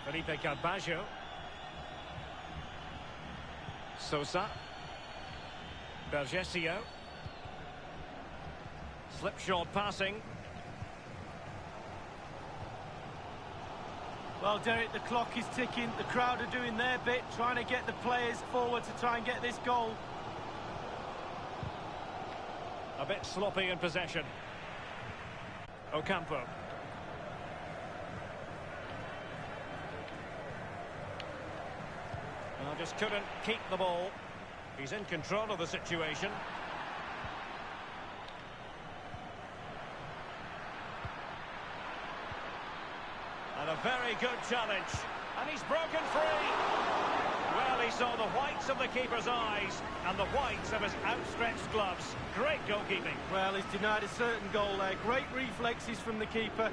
Felipe Carbajo. Sosa. Bergesio. Slipshod passing. Well, Derek, the clock is ticking. The crowd are doing their bit, trying to get the players forward to try and get this goal. A bit sloppy in possession. Ocampo. Well, just couldn't keep the ball. He's in control of the situation. And a very good challenge. And he's broken free. Well, he saw the whites of the keeper's eyes and the whites of his outstretched gloves. Great goalkeeping. Well, he's denied a certain goal there. Great reflexes from the keeper.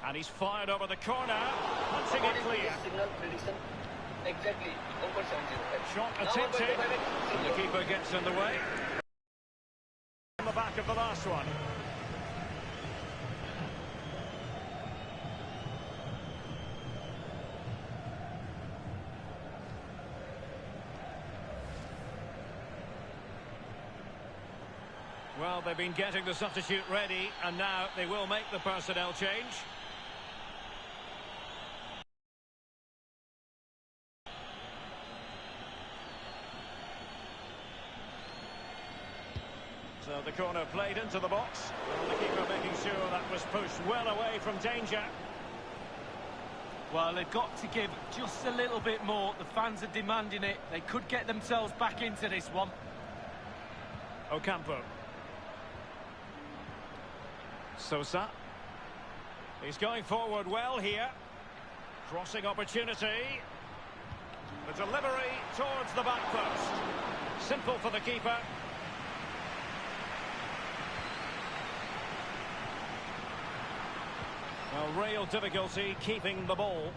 And he's fired over the corner, punching it clear. Exactly. Shot attempted. The keeper gets in the way. On the back of the last one. Well, they've been getting the substitute ready, and now they will make the personnel change. So the corner played into the box. And the keeper making sure that was pushed well away from danger. Well, they've got to give just a little bit more. The fans are demanding it. They could get themselves back into this one. Ocampo. Sosa. He's going forward well here. Crossing opportunity. The delivery towards the back post. Simple for the keeper. Well, real difficulty keeping the ball.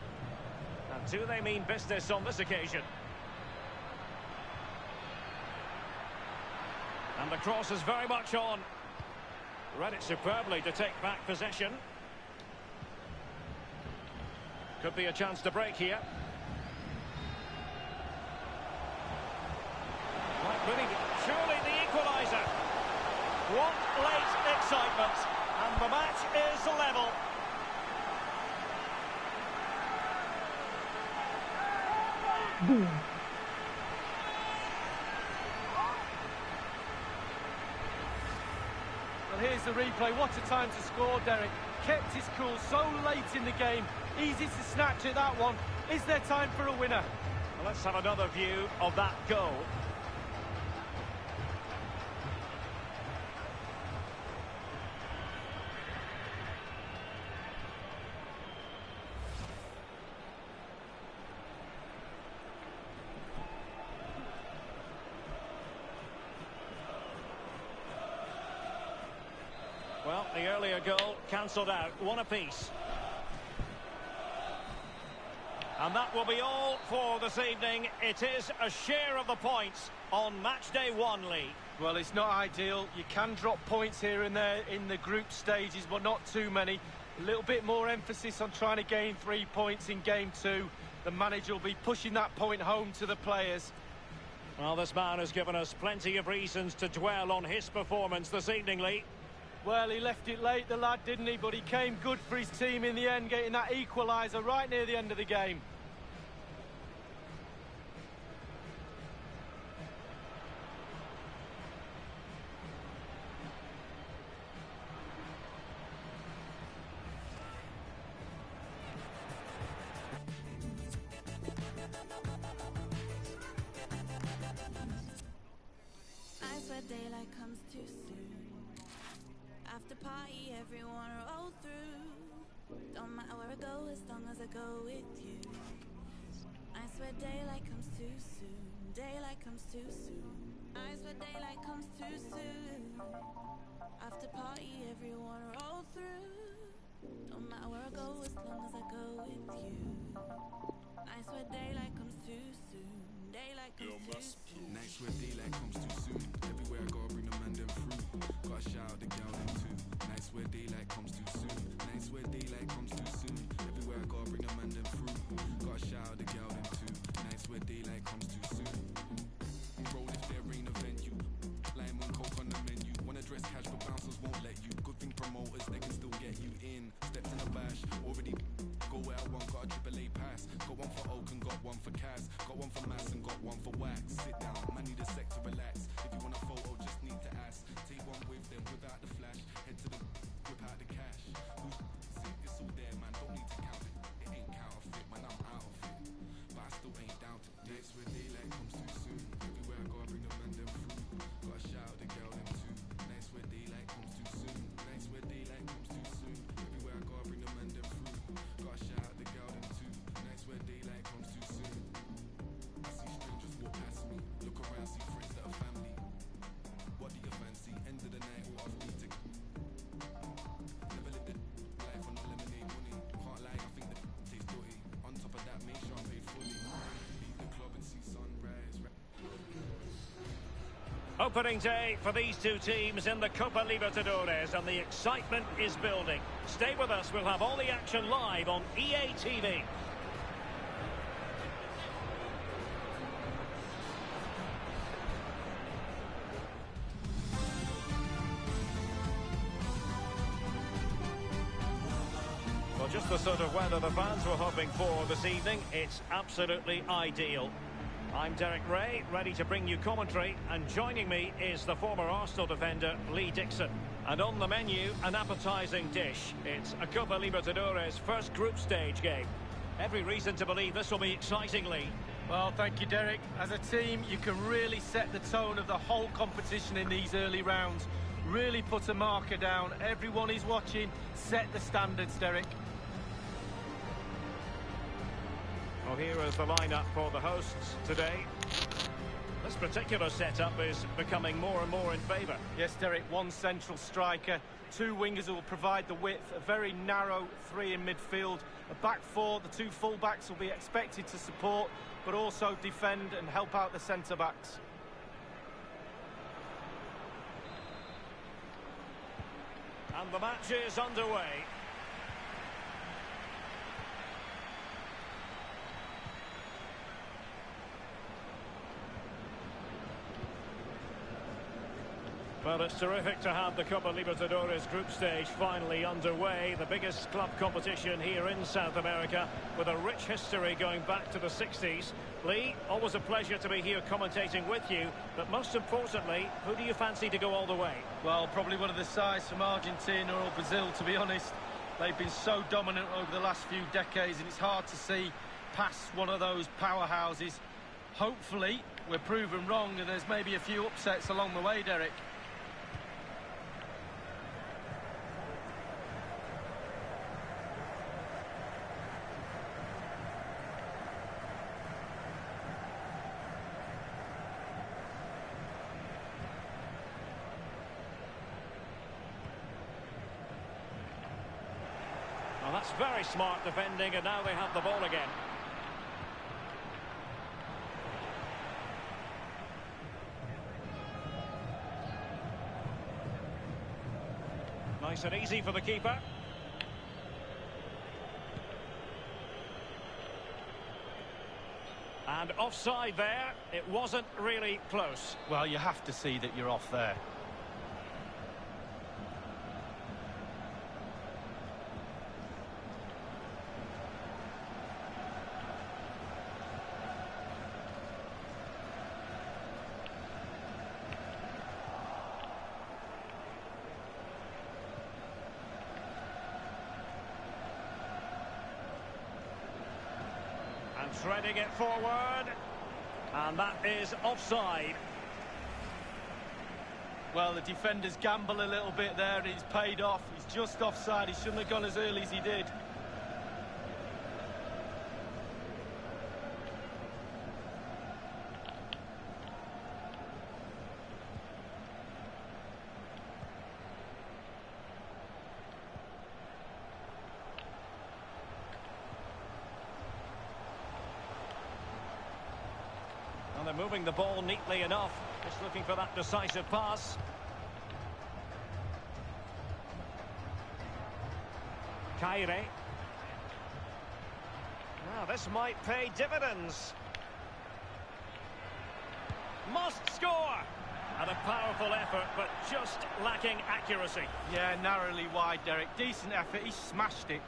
And do they mean business on this occasion? And the cross is very much on. Read it superbly to take back possession. Could be a chance to break here. Right, really, surely the equaliser. What late excitement. And the match is level. Boom. Well, here's the replay. What a time to score, Derek. Kept his cool so late in the game. Easy to snatch at that one. Is there time for a winner? Well, let's have another view of that goal. Well, the earlier goal cancelled out, one apiece. And that will be all for this evening. It is a share of the points on match day 1, Lee. Well, it's not ideal. You can drop points here and there in the group stages, but not too many. A little bit more emphasis on trying to gain 3 points in game 2. The manager will be pushing that point home to the players. Well, this man has given us plenty of reasons to dwell on his performance this evening, Lee. Well, he left it late, the lad, didn't he? But he came good for his team in the end, getting that equaliser right near the end of the game. I swear daylight comes too soon. After party, everyone roll through. Don't matter where I go, as long as I go with you. I swear daylight comes too soon. Daylight comes too soon. I swear daylight comes too soon. After party, everyone roll through. Don't matter where I go, as long as I go with you. I swear daylight comes too soon. Daylight comes too soon. Nights where daylight comes too soon. Everywhere I go, I bring the man. Opening day for these two teams in the Copa Libertadores, and the excitement is building. Stay with us, we'll have all the action live on EA TV. Well, just the sort of weather the fans were hoping for this evening. It's absolutely ideal. I'm Derek Ray, ready to bring you commentary, and joining me is the former Arsenal defender Lee Dixon. And on the menu, an appetising dish. It's a Copa Libertadores first group stage game. Every reason to believe this will be exciting, Lee. Well, thank you, Derek. As a team, you can really set the tone of the whole competition in these early rounds. Really put a marker down. Everyone is watching. Set the standards, Derek. Well, here is the lineup for the hosts today. This particular setup is becoming more and more in favour. Yes, Derek, one central striker, two wingers who will provide the width, a very narrow three in midfield, a back four. The two full-backs will be expected to support, but also defend and help out the centre-backs. And the match is underway. Well, it's terrific to have the Copa Libertadores group stage finally underway. The biggest club competition here in South America, with a rich history going back to the 60s. Lee, always a pleasure to be here commentating with you. But most importantly, who do you fancy to go all the way? Well, probably one of the sides from Argentina or Brazil, to be honest. They've been so dominant over the last few decades, and it's hard to see past one of those powerhouses. Hopefully, we're proven wrong, and there's maybe a few upsets along the way, Derek. Well, that's very smart defending, and now they have the ball again. Nice and easy for the keeper. And offside there. It wasn't really close. Well, you have to see that you're off there. Threading it forward, and that is offside. Well, the defenders gamble a little bit there, and he's paid off. He's just offside. He shouldn't have gone as early as he did. And they're moving the ball neatly enough. Just looking for that decisive pass. Caire. Now this might pay dividends. Must score! And a powerful effort, but just lacking accuracy. Yeah, narrowly wide, Derek. Decent effort. He smashed it.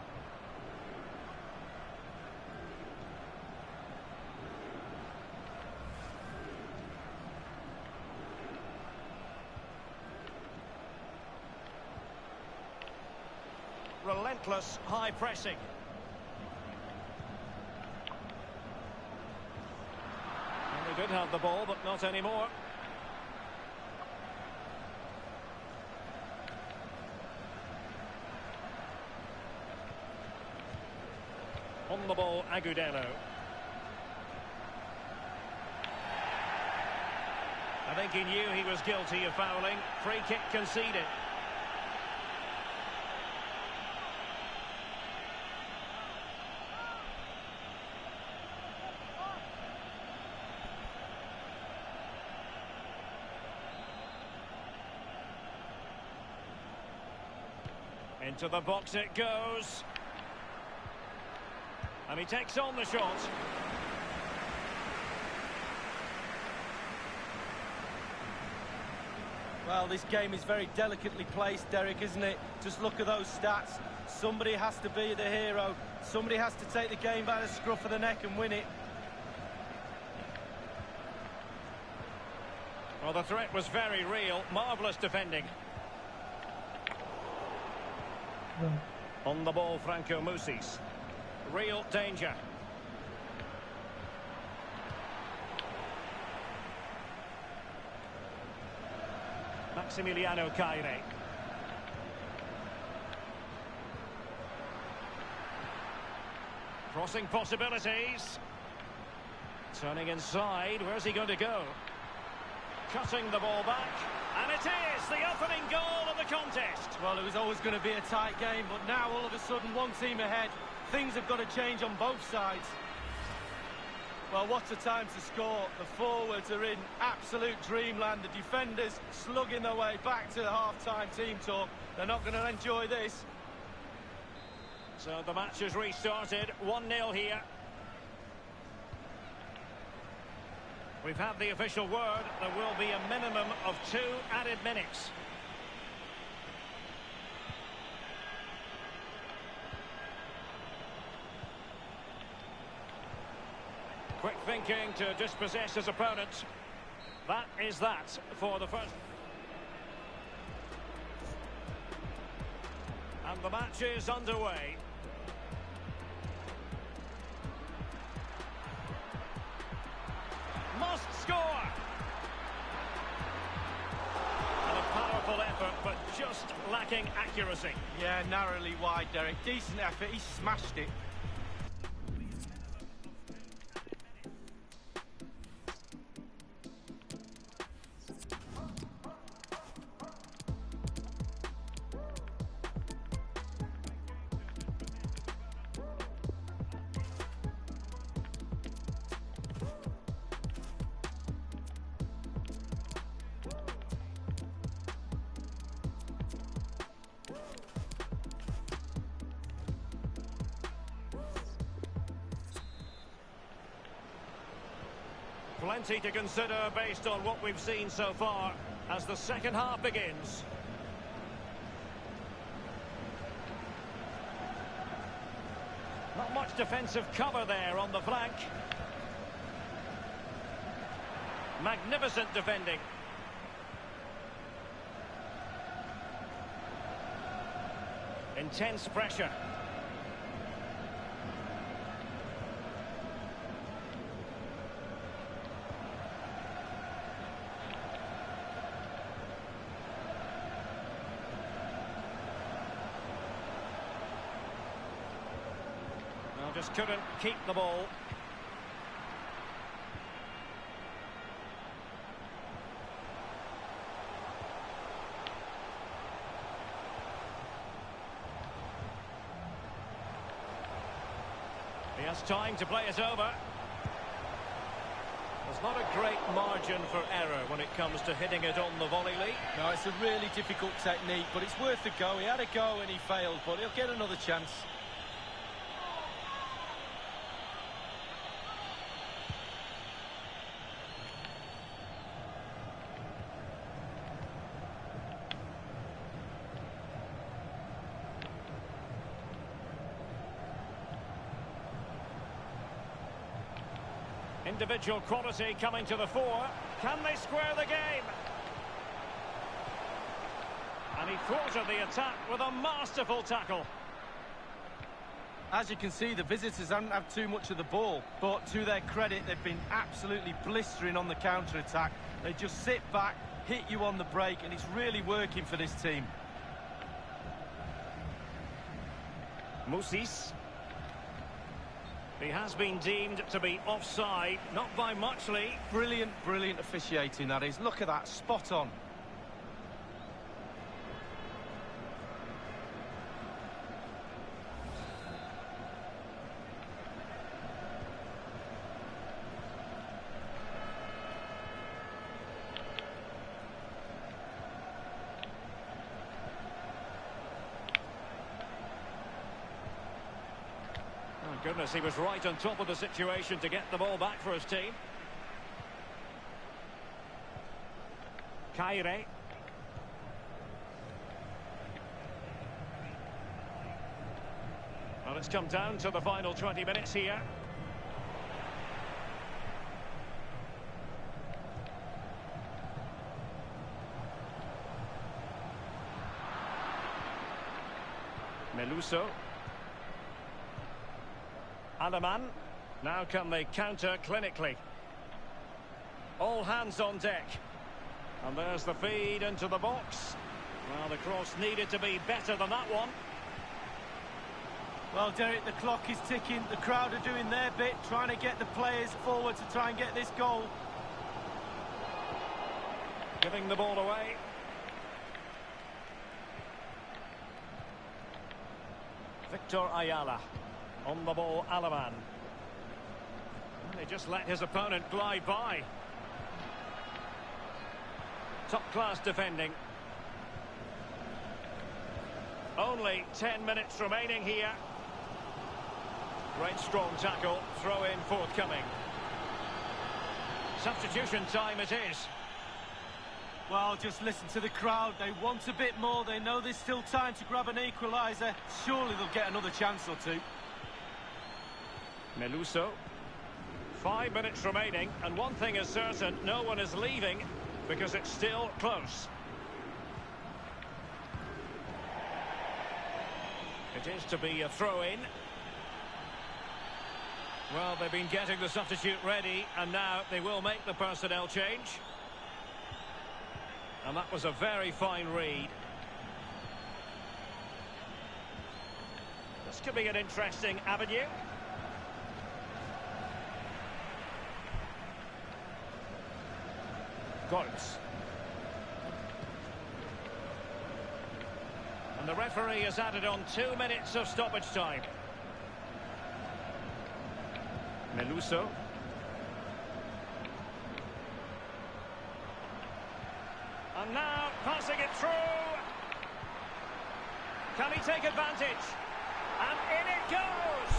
Relentless high pressing. And they did have the ball, but not anymore. On the ball, Agudelo. I think he knew he was guilty of fouling. Free kick conceded. Into the box it goes. And he takes on the shot. Well, this game is very delicately placed, Derek, isn't it? Just look at those stats. Somebody has to be the hero. Somebody has to take the game by the scruff of the neck and win it. Well, the threat was very real. Marvellous defending. On the ball, Franco Musis. Real danger. Maximiliano Caire. Crossing possibilities. Turning inside. Where's he going to go? Cutting the ball back. And it is the opening goal of the contest. Well, it was always going to be a tight game, but now all of a sudden one team ahead. Things have got to change on both sides. Well, what a time to score. The forwards are in absolute dreamland. The defenders slugging their way back to the half-time team talk. They're not going to enjoy this. So the match has restarted. 1-0 here. We've had the official word. There will be a minimum of 2 added minutes. Quick thinking to dispossess his opponent. That is that for the first. And the match is underway. Must score! And a powerful effort, but just lacking accuracy. Yeah, narrowly wide, Derek. Decent effort. He smashed it. Plenty to consider based on what we've seen so far as the second half begins. Not much defensive cover there on the flank. Magnificent defending. Intense pressure. Just couldn't keep the ball. He has time to play it over. There's not a great margin for error when it comes to hitting it on the volley, Lee. No, it's a really difficult technique, but it's worth a go. He had a go and he failed, but he'll get another chance. Individual quality coming to the fore. Can they square the game? And he thwarted the attack with a masterful tackle. As you can see, the visitors haven't had too much of the ball, but to their credit, they've been absolutely blistering on the counter-attack. They just sit back, hit you on the break, and it's really working for this team. Musis. He has been deemed to be offside, not by much, Lee. Brilliant, brilliant officiating, that is. Look at that, spot on. Goodness, he was right on top of the situation to get the ball back for his team. Kaire. Well, it's come down to the final 20 minutes here. Meluso. Adaman. Now can they counter clinically? All hands on deck. And there's the feed into the box. Well, the cross needed to be better than that one. Well, Derek, the clock is ticking. The crowd are doing their bit, trying to get the players forward to try and get this goal. Giving the ball away. Victor Ayala. On the ball, Alaman. He just let his opponent glide by. Top-class defending. Only 10 minutes remaining here. Great strong tackle, throw in forthcoming. Substitution time it is. Well, just listen to the crowd. They want a bit more. They know there's still time to grab an equaliser. Surely they'll get another chance or two. Meluso. 5 minutes remaining, and one thing is certain, no one is leaving because it's still close. It is to be a throw-in. Well, they've been getting the substitute ready, and now they will make the personnel change. And that was a very fine read. This could be an interesting avenue. Goltz. And the referee has added on 2 minutes of stoppage time. Meluso. And now passing it through. Can he take advantage? And in it goes.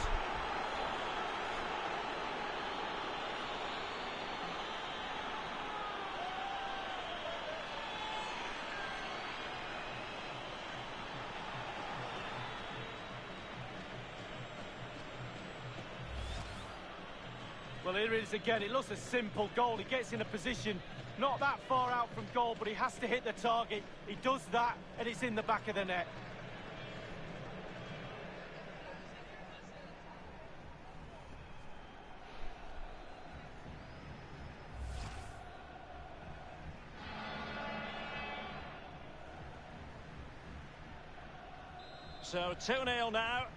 Well, here it is again. It looks a simple goal. He gets in a position not that far out from goal, but he has to hit the target. He does that, and it's in the back of the net. So 2-0 now.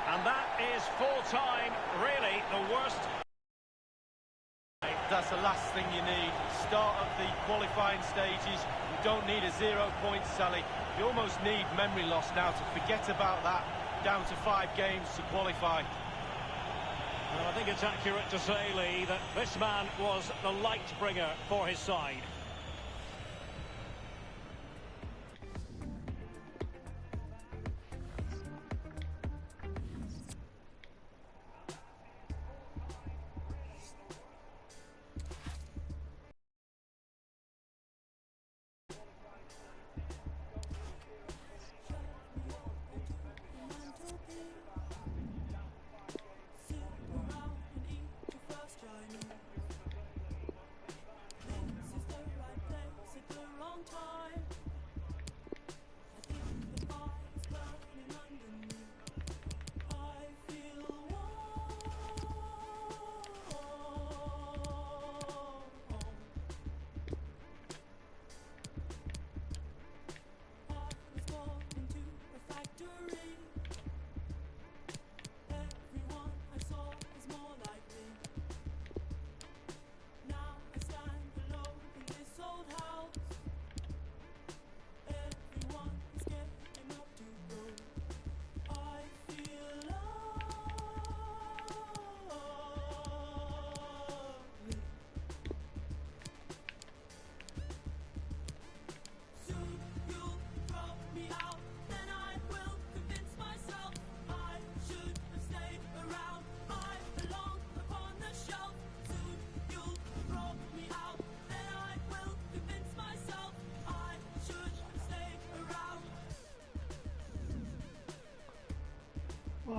And that is full time, really the worst. That's the last thing you need. Start of the qualifying stages. You don't need a 0 point tally. You almost need memory loss now to forget about that. Down to 5 games to qualify. Well, I think it's accurate to say, Lee, that this man was the light bringer for his side.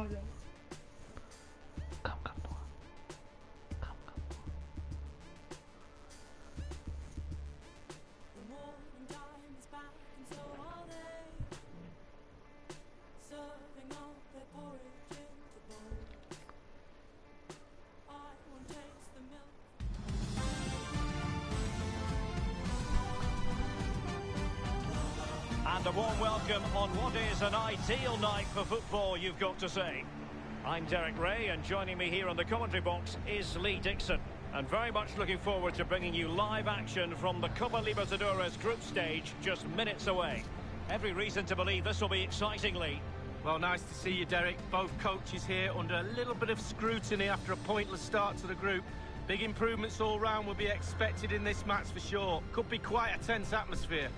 Come, come, Noah. Come, come. The morning time is back and so are they, serving all their porridge in the bowl. I won't taste the milk. And a warm welcome on what is an ideal night for football, you've got to say. I'm Derek Ray, and joining me here on the commentary box is Lee Dixon. And very much looking forward to bringing you live action from the Copa Libertadores group stage just minutes away. Every reason to believe this will be exciting, Lee. Well, nice to see you, Derek. Both coaches here under a little bit of scrutiny after a pointless start to the group. Big improvements all round will be expected in this match for sure. Could be quite a tense atmosphere.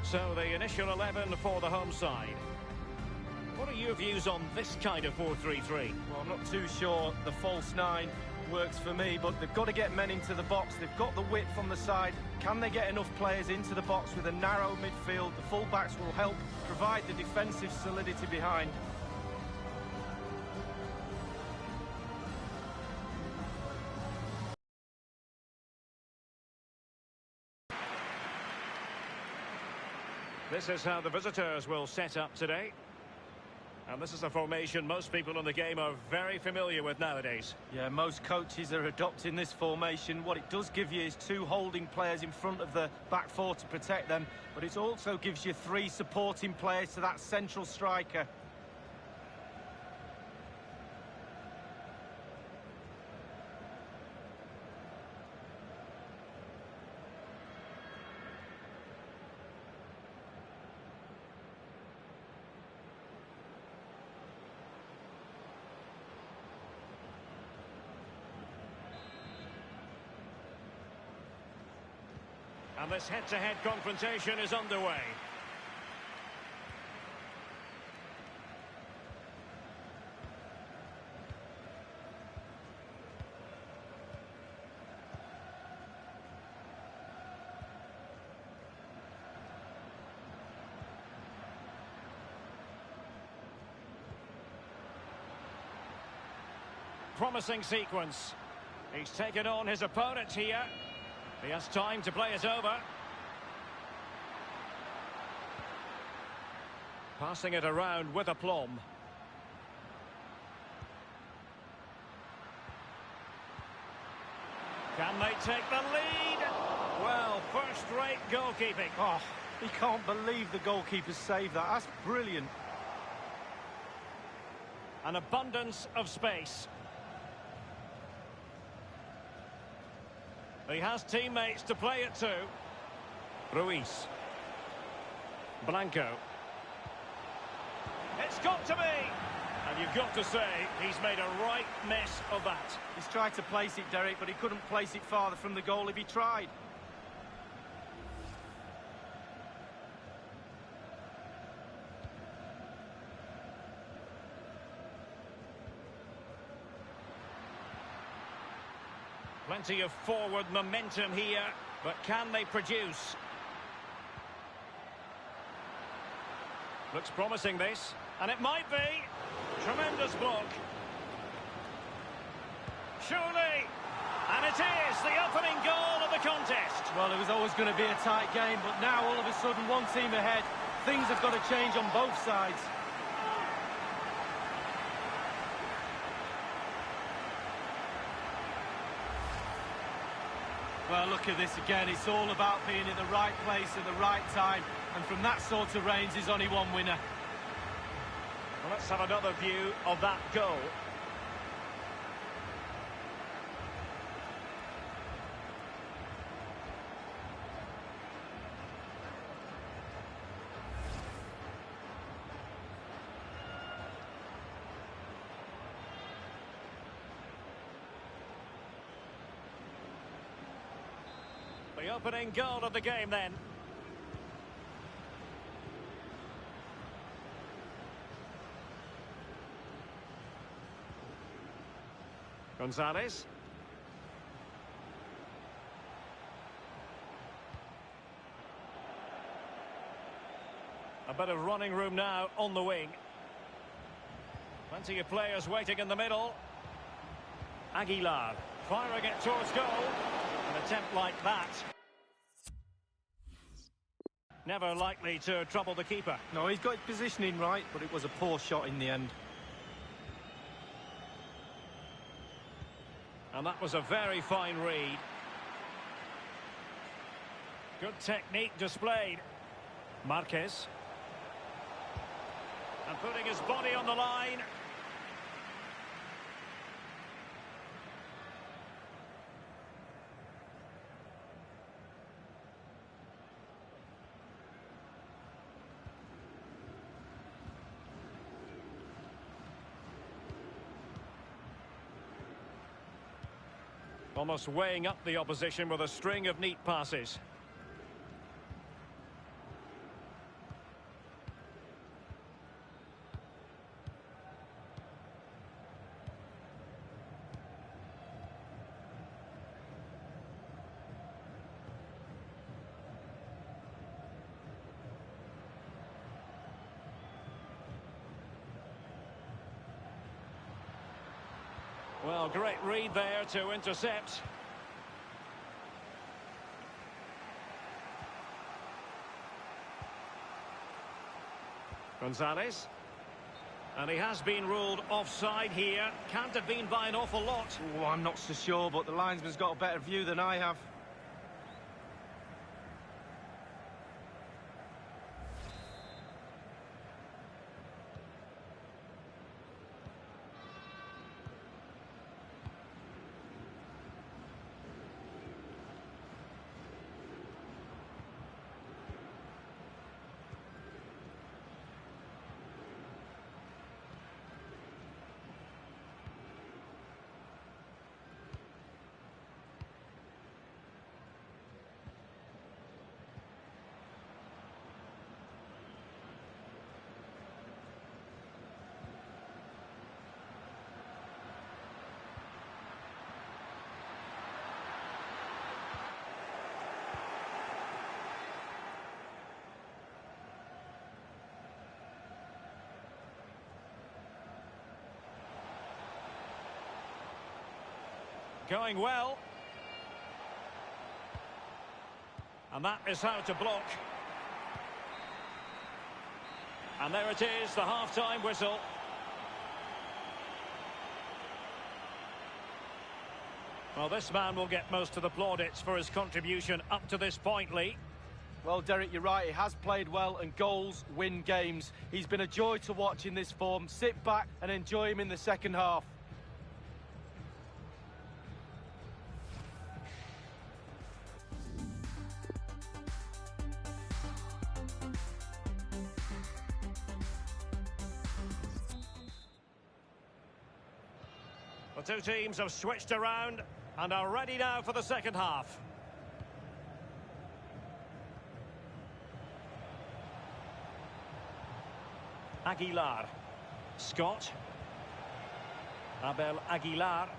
So the initial 11 for the home side. What are your views on this kind of 4-3-3? Well, I'm not too sure the false nine works for me, but they've got to get men into the box. They've got the width on the side. Can they get enough players into the box with a narrow midfield? The full-backs will help provide the defensive solidity behind. This is how the visitors will set up today. And this is a formation most people in the game are very familiar with nowadays. Yeah, most coaches are adopting this formation. What it does give you is two holding players in front of the back four to protect them, but it also gives you three supporting players to that central striker. And this head-to-head confrontation is underway. Promising sequence. He's taken on his opponent here. He has time to play it over. Passing it around with aplomb. Can they take the lead? Well, first-rate goalkeeping. Oh, he can't believe the goalkeeper saved that. That's brilliant. An abundance of space. He has teammates to play it to. Ruiz. Blanco. It's got to be! And you've got to say, he's made a right mess of that. He's tried to place it, Derek, but he couldn't place it farther from the goal if he tried. Plenty of forward momentum here, but can they produce? Looks promising, this, and it might be. Tremendous block. Surely, and it is the opening goal of the contest. Well, it was always going to be a tight game, but now all of a sudden one team ahead. Things have got to change on both sides. Well, look at this again. It's all about being in the right place at the right time. And from that sort of range, there's only one winner. Well, let's have another view of that goal. The opening goal of the game then. Gonzalez. A bit of running room now on the wing. Plenty of players waiting in the middle. Aguilar firing it towards goal. An attempt like that. Never likely to trouble the keeper. No, he's got his positioning right, but it was a poor shot in the end. And that was a very fine read. Good technique displayed. Marquez. And putting his body on the line. Almost weighing up the opposition with a string of neat passes. Well, great read there to intercept. Gonzalez. And he has been ruled offside here. Can't have been by an awful lot. Oh, I'm not so sure, but the linesman's got a better view than I have. Going well. And that is how to block. And there it is, the half-time whistle. Well, this man will get most of the plaudits for his contribution up to this point, Lee. Well, Derek, you're right. He has played well, and goals win games. He's been a joy to watch in this form. Sit back and enjoy him in the second half. The two teams have switched around and are ready now for the second half. Aguilar. Scott. Abel Aguilar.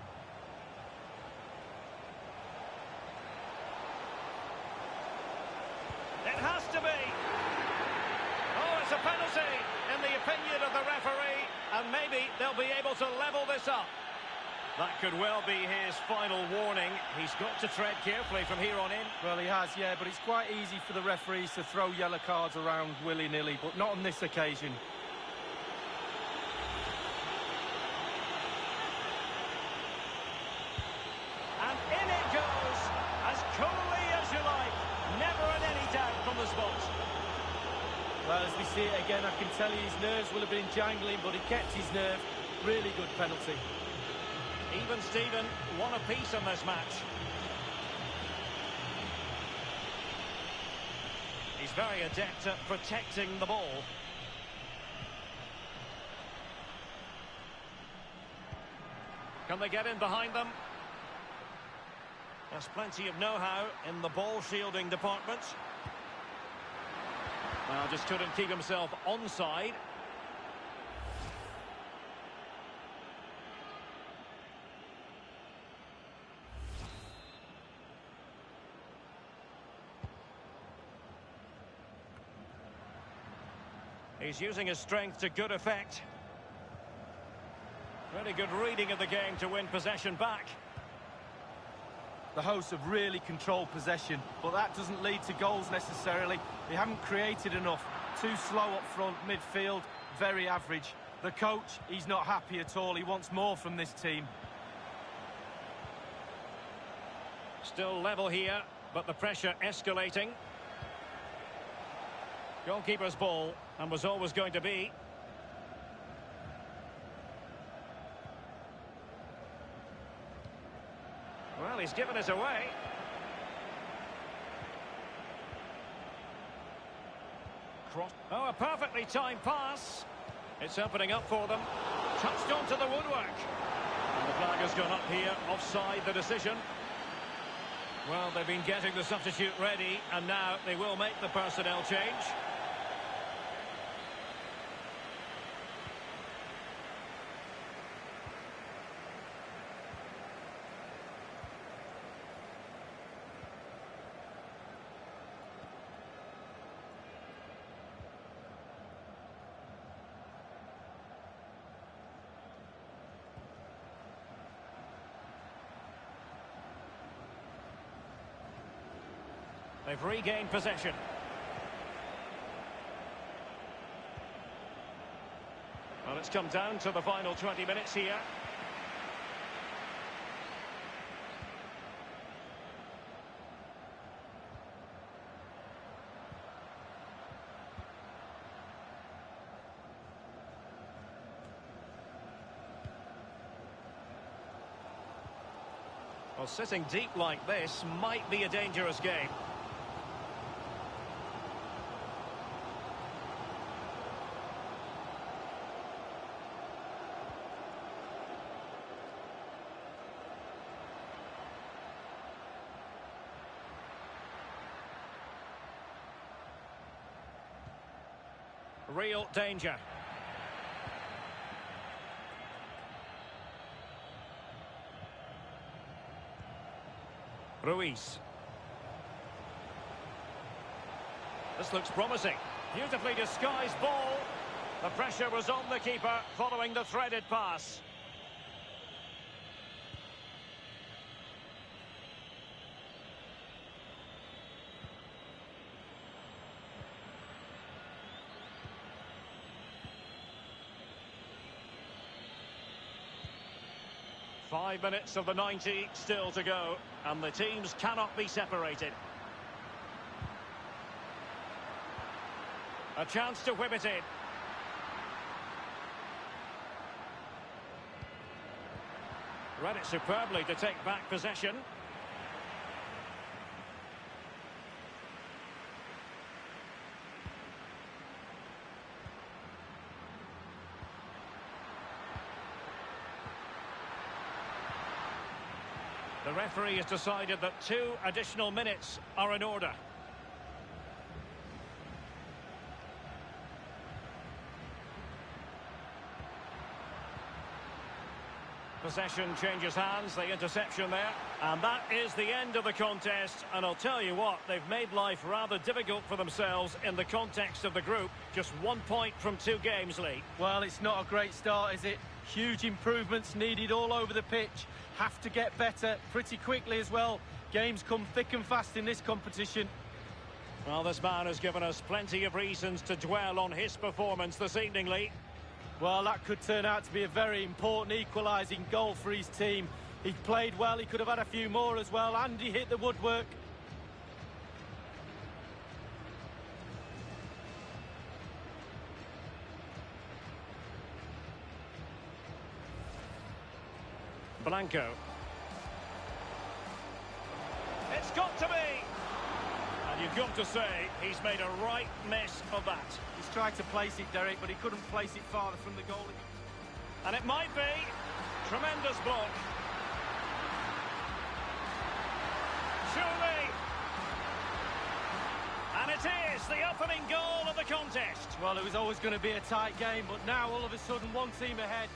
It has to be. Oh, it's a penalty in the opinion of the referee, and maybe they'll be able to level this up. That could well be his final warning. He's got to tread carefully from here on in. Well, he has, yeah, but it's quite easy for the referees to throw yellow cards around willy-nilly, but not on this occasion. And in it goes, as coolly as you like. Never in any doubt from the spot. Well, as we see it again, I can tell you his nerves will have been jangling, but he kept his nerve. Really good penalty. Even Steven, one apiece in this match. He's very adept at protecting the ball. Can they get in behind them? There's plenty of know-how in the ball shielding department. Well, just couldn't keep himself onside. He's using his strength to good effect. Very good reading of the game to win possession back. The hosts have really controlled possession, but that doesn't lead to goals necessarily. They haven't created enough. Too slow up front, midfield, very average. The coach, he's not happy at all. He wants more from this team. Still level here, but the pressure escalating. Goalkeeper's ball, and was always going to be. Well, he's given it away. Cross. Oh, a perfectly timed pass. It's opening up for them. Touched onto the woodwork. And the flag has gone up here. Offside the decision. Well, they've been getting the substitute ready, and now they will make the personnel change. They've regained possession. Well, it's come down to the final 20 minutes here. Well, sitting deep like this might be a dangerous game. Real danger. Ruiz. This looks promising. Beautifully disguised ball. The pressure was on the keeper following the threaded pass. Five minutes of the 90 still to go, and the teams cannot be separated. A chance to whip it in. Read it superbly to take back possession. The referee has decided that 2 additional minutes are in order. Possession changes hands, the interception there. And that is the end of the contest. And I'll tell you what, they've made life rather difficult for themselves in the context of the group. Just 1 point from 2 games, Lee. Well, it's not a great start, is it? Huge improvements needed all over the pitch. Have to get better pretty quickly as well. Games come thick and fast in this competition. Well, this man has given us plenty of reasons to dwell on his performance this evening, Lee. Well, that could turn out to be a very important equalising goal for his team. He played well, he could have had a few more as well, and he hit the woodwork. Blanco. It's got to be! And you've got to say, he's made a right mess of that. He's tried to place it, Derek, but he couldn't place it farther from the goal. And it might be. Tremendous block. Surely. And it is the opening goal of the contest. Well, it was always going to be a tight game, but now all of a sudden one team ahead.